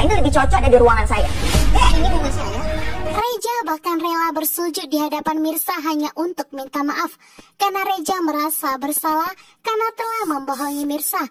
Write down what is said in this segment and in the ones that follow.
ini lebih cocok ada di ruangan saya. Ini bunga saya. Reja bahkan rela bersujud di hadapan Mirsa hanya untuk minta maaf karena Reja merasa bersalah karena telah membohongi Mirsa.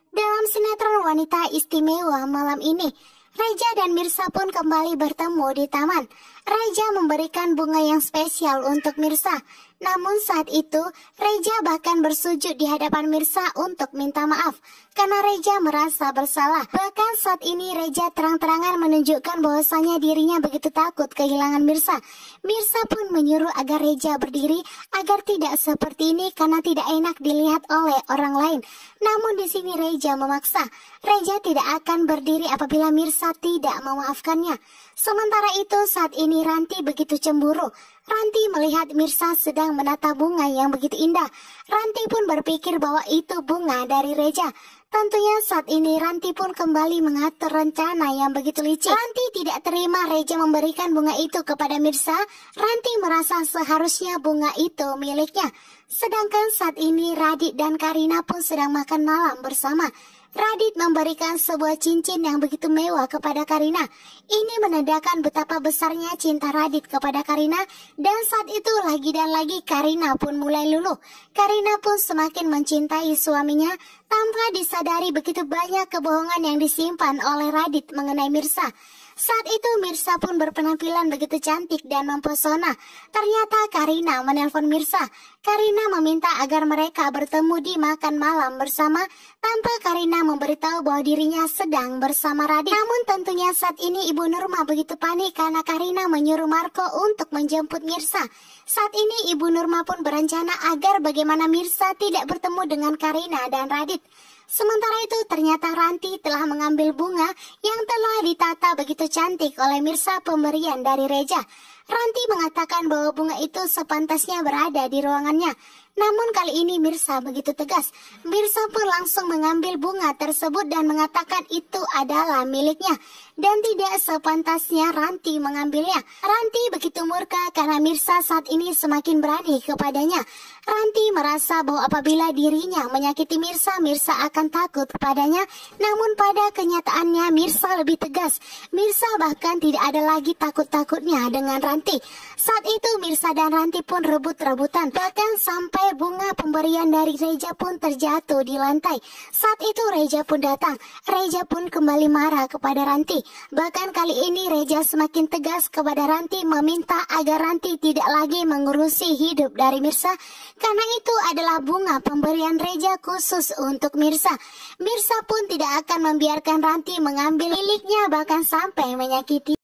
Dalam sinetron Wanita Istimewa malam ini, Reja dan Mirsa pun kembali bertemu di taman. Reja memberikan bunga yang spesial untuk Mirsa. Namun saat itu, Reja bahkan bersujud di hadapan Mirsa untuk minta maaf karena Reja merasa bersalah. Bahkan saat ini Reja terang-terangan menunjukkan bahwasanya dirinya begitu takut kehilangan Mirsa. Mirsa pun menyuruh agar Reja berdiri agar tidak seperti ini karena tidak enak dilihat oleh orang lain. Namun di sini Reja memaksa. Reja tidak akan berdiri apabila Mirsa tidak memaafkannya. Sementara itu saat ini Ranti begitu cemburu. Ranti melihat Mirsa sedang menata bunga yang begitu indah. Ranti pun berpikir bahwa itu bunga dari Reja. Tentunya saat ini Ranti pun kembali mengatur rencana yang begitu licik. Ranti tidak terima Reja memberikan bunga itu kepada Mirsa. Ranti merasa seharusnya bunga itu miliknya. Sedangkan saat ini Radit dan Karina pun sedang makan malam bersama. Radit memberikan sebuah cincin yang begitu mewah kepada Karina. Ini menandakan betapa besarnya cinta Radit kepada Karina. Dan saat itu lagi dan lagi Karina pun mulai luluh. Karina pun semakin mencintai suaminya tanpa disadari begitu banyak kebohongan yang disimpan oleh Radit mengenai Mirsa. Saat itu Mirsa pun berpenampilan begitu cantik dan mempesona. Ternyata Karina menelpon Mirsa. Karina meminta agar mereka bertemu di makan malam bersama tanpa Karina memberitahu bahwa dirinya sedang bersama Radit. Namun tentunya saat ini Ibu Nurma begitu panik karena Karina menyuruh Marco untuk menjemput Mirsa. Saat ini Ibu Nurma pun berencana agar bagaimana Mirsa tidak bertemu dengan Karina dan Radit. Sementara itu ternyata Ranti telah mengambil bunga yang telah ditata begitu cantik oleh Mirsa pemberian dari Reja. Ranti mengatakan bahwa bunga itu sepantasnya berada di ruangannya. Namun kali ini Mirsa begitu tegas. Mirsa pun langsung mengambil bunga tersebut dan mengatakan itu adalah miliknya. Dan tidak sepantasnya Ranti mengambilnya. Ranti begitu murka karena Mirsa saat ini semakin berani kepadanya. Ranti merasa bahwa apabila dirinya menyakiti Mirsa, Mirsa akan takut kepadanya. Namun pada kenyataannya Mirsa lebih tegas. Mirsa bahkan tidak ada lagi takut-takutnya dengan Ranti. Saat itu Mirsa dan Ranti pun rebut-rebutan. Bahkan sampai bunga pemberian dari Reja pun terjatuh di lantai. Saat itu Reja pun datang. Reja pun kembali marah kepada Ranti. Bahkan kali ini Reja semakin tegas kepada Ranti meminta agar Ranti tidak lagi mengurusi hidup dari Mirsa. Karena itu adalah bunga pemberian Reja khusus untuk Mirsa. Mirsa pun tidak akan membiarkan Ranti mengambil miliknya bahkan sampai menyakiti.